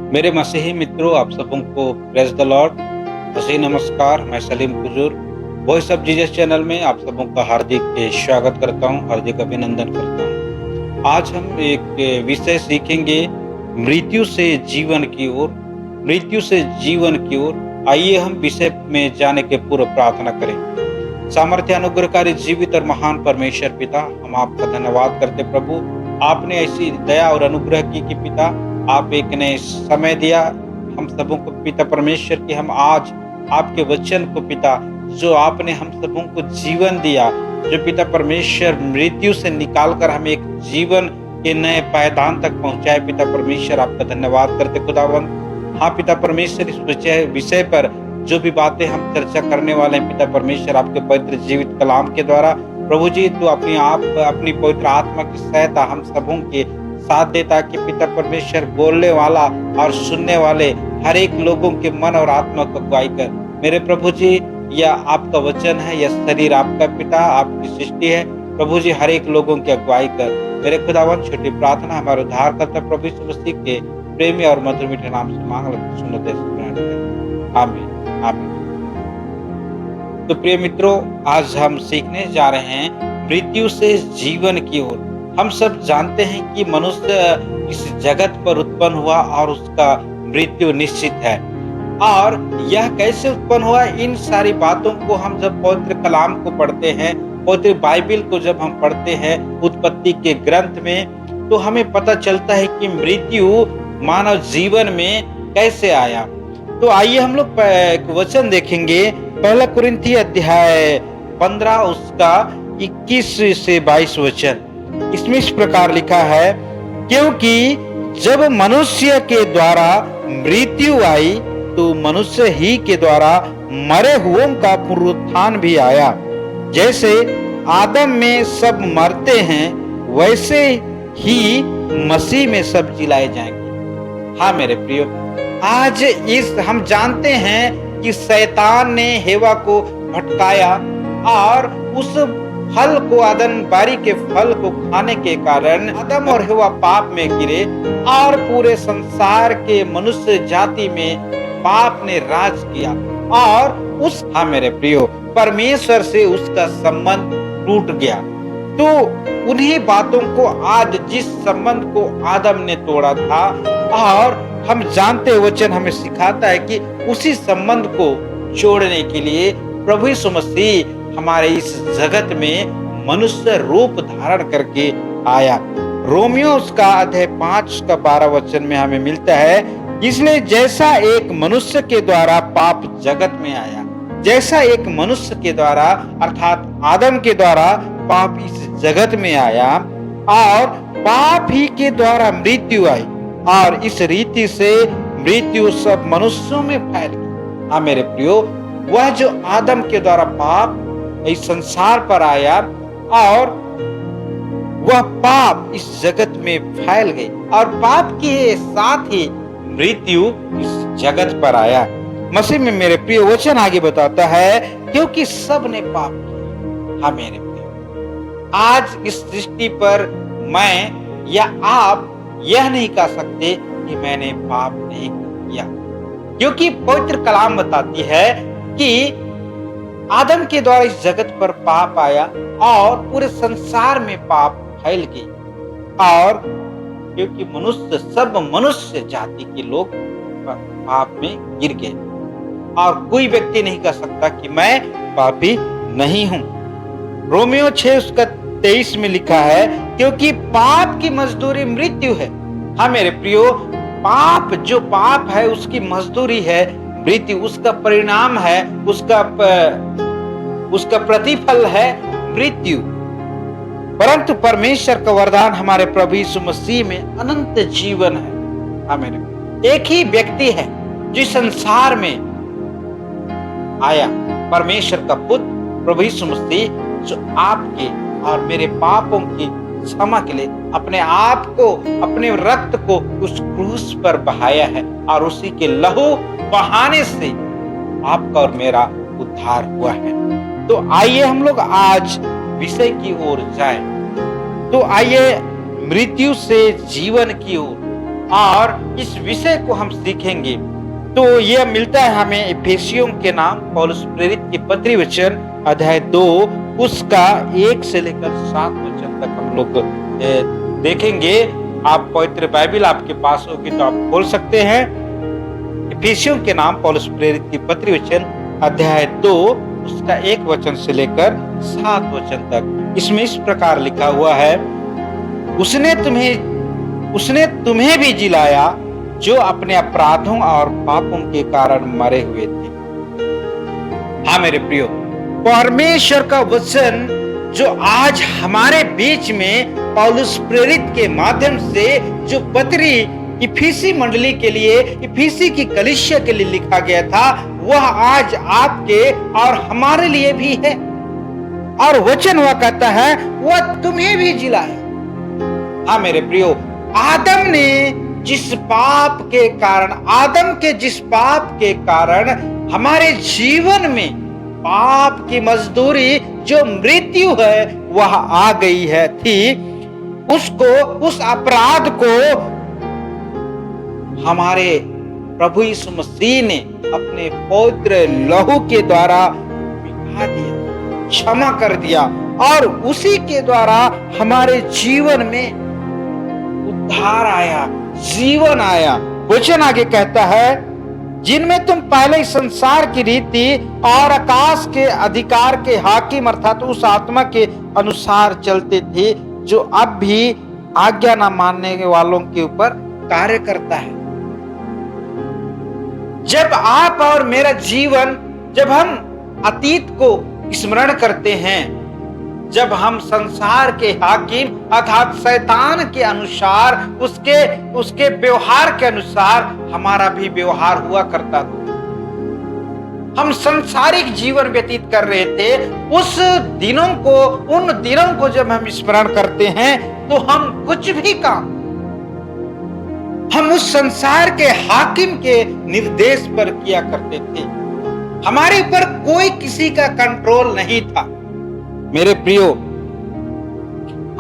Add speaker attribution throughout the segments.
Speaker 1: मेरे मसीही मित्रों, आप सबों को प्रेज़ द लॉर्ड। मसीह नमस्कार। मैं Salim Kujur voice of Jesus channel में आप सबों का हार्दिक स्वागत करता हूं, हार्दिक अभिनंदन करता हूं। आज हम एक विषय सीखेंगे, मृत्यु से जीवन की ओर। मृत्यु से जीवन की ओर आइए हम विषय में जाने के पूर्व प्रार्थना करें। सामर्थ्य अनुग्रहकारी जीवित और महान परमेश्वर पिता, हम आपका धन्यवाद करते प्रभु। आपने ऐसी दया और अनुग्रह की कि पिता आप एक नए समय दिया हम सबों को पिता परमेश्वर कि हम आज आपके वचन को पिता, जो आपने हम सबों को जीवन दिया, जो पिता परमेश्वर मृत्यु से निकालकर हमें एक जीवन के नए पायदान तक पहुंचाए। पिता परमेश्वर आपका धन्यवाद करते खुदावंत। हाँ पिता परमेश्वर, इस विषय पर जो भी बातें हम चर्चा करने वाले हैं पिता परमेश्वर, आपके पवित्र जीवित कलाम के द्वारा प्रभु जी, तो अपनी पवित्र आत्मा की सहायता हम सबों के साथ दे, ताकि पिता परमेश्वर बोलने वाला और सुनने वाले हर एक लोगों के मन और आत्मा को अगुवाई कर। मेरे प्रभु जी, यह आपका वचन है, यह शरीर आपका पिता, आपकी सृष्टि है प्रभु जी, हर एक लोगों की अगुवाई कर। मेरे खुदावन, छोटी प्रार्थना हमारे उद्धार करता प्रभु यीशु मसीह के प्रेमी और मधुर मीठे नाम से मांग लेते, सुनते आमीन आमीन। तो प्रिय मित्रों, आज हम सीखने जा रहे हैं मृत्यु से जीवन की ओर। हम सब जानते हैं कि मनुष्य इस जगत पर उत्पन्न हुआ और उसका मृत्यु निश्चित है। और यह कैसे उत्पन्न हुआ, इन सारी बातों को हम जब पवित्र कलाम को पढ़ते हैं, पवित्र बाइबिल को जब हम पढ़ते हैं उत्पत्ति के ग्रंथ में, तो हमें पता चलता है कि मृत्यु मानव जीवन में कैसे आया। तो आइए हम लोग एक वचन देखेंगे, पहला कुरिन्थी अध्याय 15 उसका 21 से 22 वचन। इसमें इस प्रकार लिखा है, क्योंकि जब मनुष्य के द्वारा मृत्यु आई तो मनुष्य ही के द्वारा मरे हुओं का पुनरुत्थान भी आया। जैसे आदम में सब मरते हैं, वैसे ही मसीह में सब जिलाए जाएंगे। हाँ मेरे प्रियो, आज हम जानते हैं कि शैतान ने हेवा को भटकाया और उस फल को, आदम बारी के फल को खाने के कारण आदम और हेवा पाप में गिरे और पूरे संसार के मनुष्य जाति में पाप ने राज किया और हाँ मेरे प्रियो, परमेश्वर से उसका संबंध टूट गया। तो उन्हीं बातों को आज, जिस संबंध को आदम ने तोड़ा था, और हम जानते वचन हमें सिखाता है कि उसी संबंध को जोड़ने के लिए प्रभु यीशु मसीह हमारे इस जगत में मनुष्य रूप धारण करके आया। रोमियो उसका अध्याय 5 का 12 वचन में हमें मिलता है, इसलिए जैसा एक मनुष्य के द्वारा पाप जगत में आया, जैसा एक मनुष्य के द्वारा अर्थात आदम के द्वारा पाप इस जगत में आया, और पाप ही के द्वारा मृत्यु आई, और इस रीति से मृत्यु सब मनुष्यों में फैल गई। हाँ मेरे प्रियो, वह जो आदम के द्वारा पाप इस संसार पर आया और वह पाप इस जगत में फैल गई, और पाप के साथ ही मृत्यु इस जगत पर आया। मसीह में मेरे प्रिय वचन आगे बताता है, क्योंकि सब ने पाप किया। हाँ मेरे प्रिय, आज इस सृष्टि पर मैं या आप यह नहीं कह सकते कि मैंने पाप नहीं किया, क्योंकि पवित्र कलाम बताती है कि आदम के द्वारा इस जगत पर पाप आया और पूरे संसार में पाप फैल गई, और क्योंकि सब मनुष्य जाति के लोग पाप में गिर गए, और कोई व्यक्ति नहीं कह सकता कि मैं पापी नहीं हूं। रोमियो 6 उसका 23 में लिखा है, क्योंकि पाप की मजदूरी मृत्यु है। हाँ मेरे प्रियो, पाप जो पाप है उसकी मजदूरी है मृत्यु, उसका परिणाम है, उसका प्रतिफल है मृत्यु। परंतु परमेश्वर का वरदान हमारे प्रभु यीशु मसीह में अनंत जीवन है। हाँ मेरे, एक ही व्यक्ति है जो संसार में आया, परमेश्वर का पुत्र प्रभु यीशु मसीह, जो आपके और मेरे पापों की क्षमा के लिए अपने आप को, अपने रक्त को उस क्रूस पर बहाया है, और उसी के लहू बहाने से आपका और मेरा उद्धार हुआ है। तो आइए हम लोग आज विषय की ओर जाएं। तो आइए मृत्यु से जीवन की ओर। और इस विषय को हम सीखेंगे। तो यह मिलता है हमें इफिसियों के नाम पौलुस प्रेरित की पत्री वचन अध्याय 2 उसका 1 से लेकर 7 वचन तक हम लोग देखेंगे। आप पवित्र बाइबल आपके पास होगी तो आप खोल सकते हैं। इफिसियों के नाम पौलुस प्रेरित की पत्री वचन अध्याय 2 उसका 1 वचन से लेकर 7 वचन तक। इसमें इस प्रकार लिखा हुआ है, उसने तुम्हें भी जिलाया जो अपने अपराधों और पापों के कारण मरे हुए थे। हाँ मेरे प्रियो, परमेश्वर का वचन जो आज हमारे बीच में पौलुस प्रेरित के माध्यम से जो पत्री इफिसी मंडली के लिए, इफिसी की कलीसिया के लिए लिखा गया था, वह आज आपके और हमारे लिए भी है। और वचन हुआ कहता है वह तुम्हें भी जिलाया। हाँ मेरे प्रियो, आदम के जिस पाप के कारण हमारे जीवन में पाप की मजदूरी जो मृत्यु है वह आ गई है थी, उस अपराध को हमारे प्रभु यीशु मसीह ने अपने पवित्र लहू के द्वारा मिटा दिया, क्षमा कर दिया, और उसी के द्वारा हमारे जीवन में उद्धार आया, जीवन आया। वचन आगे कहता है, जिनमें तुम पहले संसार की रीति और आकाश के अधिकार के हाकिम अर्थात उस आत्मा के अनुसार चलते थे जो अब भी आज्ञा न मानने वालों के ऊपर कार्य करता है। जब आप और मेरा जीवन, जब हम अतीत को स्मरण करते हैं, जब हम संसार के हाकिम अर्थात शैतान के अनुसार, उसके व्यवहार के अनुसार हमारा भी व्यवहार हुआ करता था, हम संसारिक जीवन व्यतीत कर रहे थे, उन दिनों को जब हम स्मरण करते हैं तो हम कुछ भी काम हम उस संसार के हाकिम के निर्देश पर किया करते थे। हमारे ऊपर कोई किसी का कंट्रोल नहीं था मेरे प्रियो।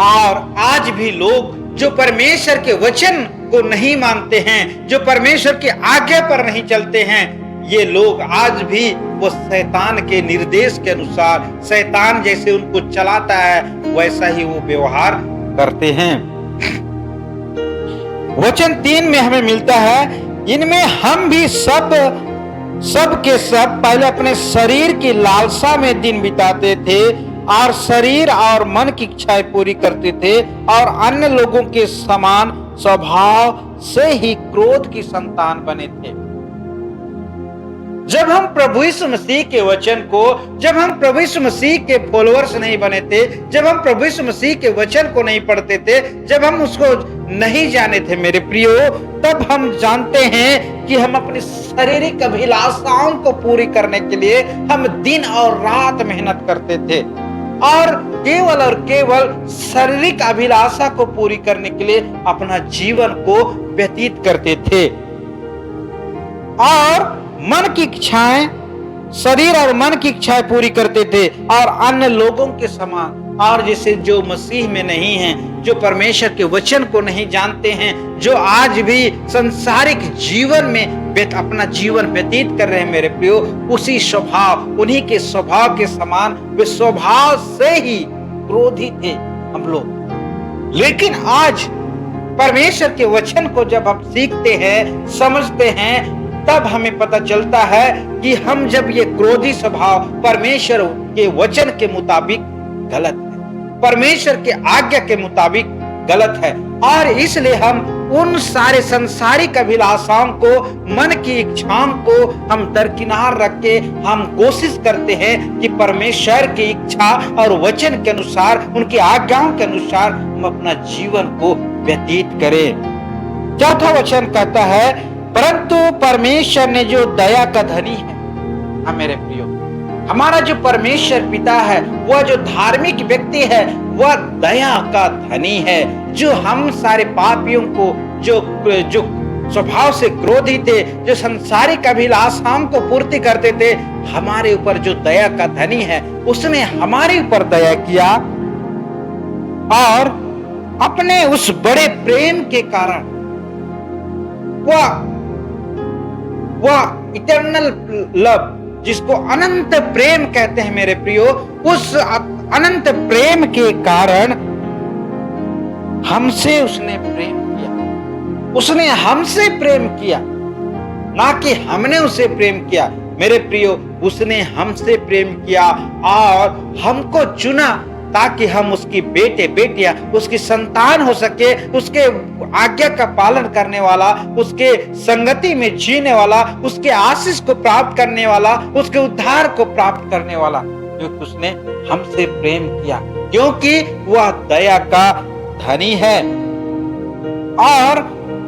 Speaker 1: और आज भी लोग जो परमेश्वर के वचन को नहीं मानते हैं, जो परमेश्वर की आज्ञा पर नहीं चलते हैं, ये लोग आज भी वो शैतान के निर्देश के अनुसार, शैतान जैसे उनको चलाता है वैसा ही वो व्यवहार करते हैं। वचन 3 में हमें मिलता है, इनमें हम भी सब के सब पहले अपने शरीर की लालसा में दिन बिताते थे और शरीर और मन की इच्छाएं पूरी करते थे और अन्य लोगों के समान स्वभाव से ही क्रोध की संतान बने थे। जब हम प्रभु यीशु मसीह के वचन को, जब हम प्रभु यीशु मसीह के फॉलोअर्स नहीं बने थे, जब हम प्रभु यीशु मसीह के वचन को नहीं पढ़ते थे, जब हम उसको नहीं जाने थे मेरे प्रियो, तब हम जानते हैं कि हम अपनी शारीरिक अभिलाषाओं को पूरी करने के लिए हम दिन और रात मेहनत करते थे और केवल शारीरिक अभिलाषा को पूरी करने के लिए अपना जीवन को व्यतीत करते थे और मन की इच्छाएं, शरीर और मन की इच्छाएं पूरी करते थे और अन्य लोगों के समान। और जैसे जो मसीह में नहीं हैं, जो परमेश्वर के वचन को नहीं जानते हैं, जो आज भी सांसारिक जीवन में अपना जीवन व्यतीत कर रहे हैं मेरे प्रियो, उसी स्वभाव, उन्हीं के स्वभाव के समान, वे स्वभाव से ही क्रोधी थे हम लोग। लेकिन आज परमेश्वर के वचन को जब हम सीखते हैं, समझते हैं, तब हमें पता चलता है कि हम जब ये क्रोधी स्वभाव परमेश्वर के वचन के मुताबिक गलत है, परमेश्वर के आज्ञा के मुताबिक गलत है, और इसलिए हम उन सारे संसारिक अभिलाषाओं को, मन की इच्छाओं को हम दरकिनार रख के हम कोशिश करते हैं कि परमेश्वर की इच्छा और वचन के अनुसार, उनकी आज्ञाओं के अनुसार हम अपना जीवन को व्यतीत करें। चौथा वचन कहता है, परंतु परमेश्वर ने जो दया का धनी है, हाँ मेरे प्रियो, हमारा जो परमेश्वर पिता है, वह जो धार्मिक व्यक्ति है, वह दया का धनी है, जो हम सारे पापियों को, जो स्वभाव से क्रोधी थे, जो संसारिक अभिलाषाओं को पूर्ति करते थे, हमारे ऊपर जो दया का धनी है, उसने हमारे ऊपर दया किया और अपने उस बड़े प्रेम के कारण वह इटर्नल लव, जिसको अनंत प्रेम कहते हैं मेरे प्रियो, उस अनंत प्रेम के कारण हमसे उसने प्रेम किया। उसने हमसे प्रेम किया, ना कि हमने उसे प्रेम किया। मेरे प्रियो, उसने हमसे प्रेम किया और हमको चुना ताकि हम उसकी बेटे बेटियां, उसकी संतान हो सके, उसके आज्ञा का पालन करने वाला, उसके संगति में जीने वाला, उसके आशीष को प्राप्त करने वाला, उसके उद्धार को प्राप्त करने वाला, क्योंकि उसने हमसे प्रेम किया, क्योंकि वह दया का धनी है। और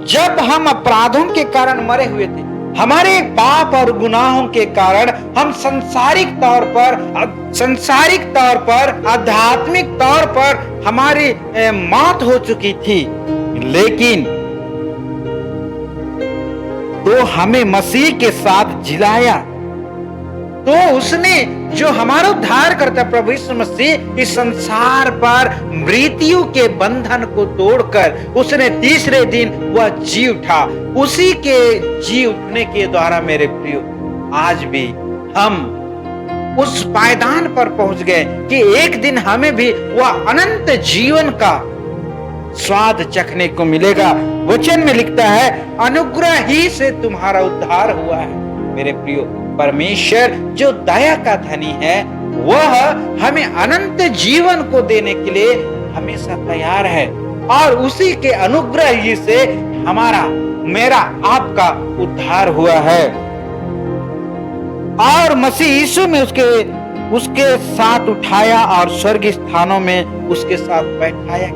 Speaker 1: जब हम अपराधों के कारण मरे हुए थे, हमारे पाप और गुनाहों के कारण हम सांसारिक तौर पर आध्यात्मिक तौर पर हमारी मौत हो चुकी थी, लेकिन तो हमें मसीह के साथ जिलाया। तो उसने जो हमारा उद्धार करता प्रभु यीशु मसीह इस संसार पर मृत्यु के बंधन को तोड़कर उसने तीसरे दिन वह जी उठा। उसी के जी उठने के द्वारा मेरे प्रियो, आज भी हम उस पायदान पर पहुंच गए कि एक दिन हमें भी वह अनंत जीवन का स्वाद चखने को मिलेगा। वचन में लिखता है, अनुग्रह ही से तुम्हारा उद्धार हुआ है। मेरे प्रियो, परमेश्वर जो दया का धनी है, वह हमें अनंत जीवन को देने के लिए हमेशा तैयार है, और उसी के अनुग्रह ही से हमारा, मेरा, आपका उद्धार हुआ है। और मसीह यीशु में उसके साथ उठाया और स्वर्ग स्थानों में उसके साथ बैठाया।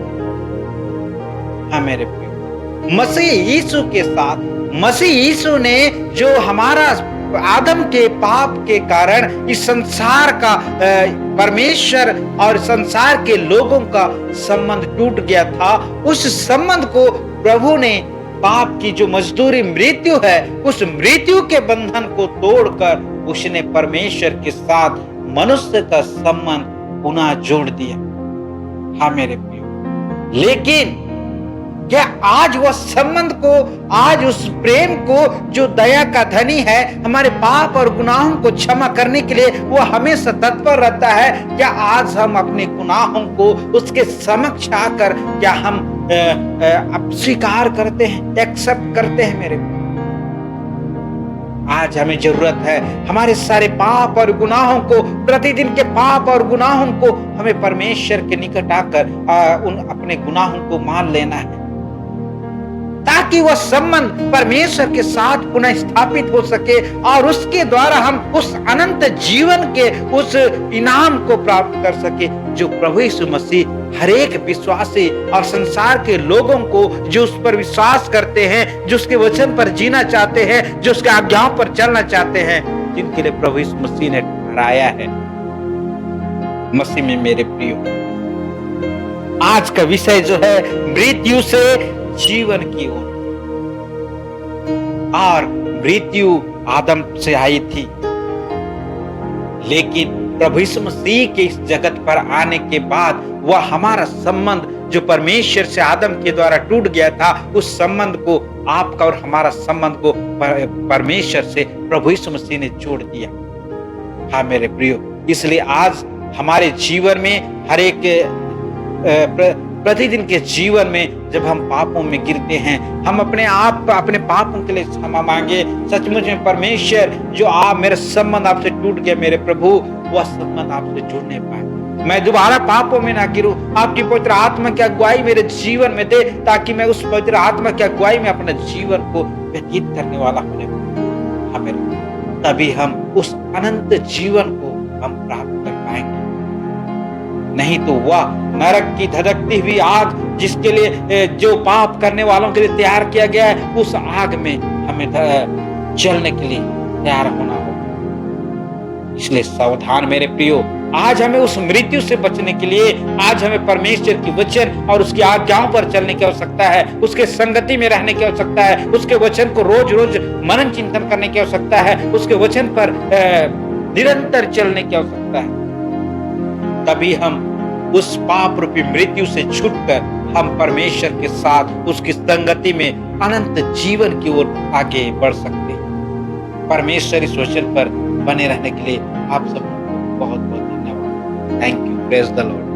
Speaker 1: हाँ मेरे प्रिय, मसीह यीशु के साथ, मसीह यीशु ने जो हमारा आदम के पाप के कारण इस संसार का परमेश्वर और संसार के लोगों का संबंध टूट गया था, उस संबंध को प्रभु ने, पाप की जो मजदूरी मृत्यु है, उस मृत्यु के बंधन को तोड़कर उसने परमेश्वर के साथ मनुष्य का संबंध पुनः जोड़ दिया। हाँ मेरे प्रिय, लेकिन क्या आज वह संबंध को, आज उस प्रेम को जो दया का धनी है, हमारे पाप और गुनाहों को क्षमा करने के लिए वह हमेशा तत्पर रहता है, क्या आज हम अपने गुनाहों को उसके समक्ष आकर क्या हम स्वीकार करते हैं, एक्सेप्ट करते हैं? मेरे आज हमें जरूरत है हमारे सारे पाप और गुनाहों को, प्रतिदिन के पाप और गुनाहों को हमें परमेश्वर के निकट आकर उन अपने गुनाहों को मान लेना है, ताकि वह संबंध परमेश्वर के साथ पुनः स्थापित हो सके और उसके द्वारा हम उस अनंत जीवन के उस इनाम को प्राप्त कर सके जो प्रभु यीशु मसीह हर एक विश्वासी और संसार के लोगों को, जो उस पर विश्वास करते हैं, जो उसके वचन पर जीना चाहते हैं, जो उसके आज्ञाओं पर चलना चाहते हैं, जिनके लिए प्रभु यीशु मसीह ने ठहराया है। मसीह में मेरे प्रियो, आज का विषय जो है मृत्यु से जीवन की ओर, और मृत्यु आदम से आई थी, लेकिन प्रभु यीशु मसीह के इस जगत पर आने के बाद वह हमारा संबंध जो परमेश्वर से आदम के द्वारा टूट गया था, उस संबंध को, आपका और हमारा संबंध को परमेश्वर से प्रभु यीशु मसीह ने जोड़ दिया। हाँ मेरे प्रियो, इसलिए आज हमारे जीवन में हर एक प्रतिदिन के जीवन में जब हम पापों में गिरते हैं, हम अपने आप अपने पापों के लिए क्षमा मांगे। सचमुच में परमेश्वर जो मेरा संबंध आपसे टूट गया मेरे प्रभु, वह संबंध आपसे जुड़ने पाए, मैं दोबारा पापों में ना गिरूं। आपकी पवित्र आत्मा की अगुवाई मेरे जीवन में दे, ताकि मैं उस पवित्र आत्मा की अगुवाई में अपने जीवन को व्यतीत करने वाला होने हमें, तभी हम उस अनंत जीवन को हम प्राप्त कर पाएंगे। नहीं तो वह नरक की धधकती हुई आग, जिसके लिए जो पाप करने वालों के लिए तैयार किया गया है, उस आग में हमें जलने के लिए तैयार होना होगा। इसलिए सावधान मेरे प्रियो, आज हमें उस मृत्यु से बचने के लिए, आज हमें परमेश्वर की वचन और उसकी आज्ञाओं पर चलने की आवश्यकता है, उसके संगति में रहने की आवश्यकता है, उसके वचन को रोज रोज मनन चिंतन करने की आवश्यकता है, उसके वचन पर निरंतर चलने की आवश्यकता है। तभी हम उस पाप रूपी मृत्यु से छूटकर हम परमेश्वर के साथ उसकी संगति में अनंत जीवन की ओर आगे बढ़ सकते हैं। परमेश्वर इस वचन पर बने रहने के लिए आप सबको बहुत बहुत धन्यवाद। Thank you. Praise the Lord.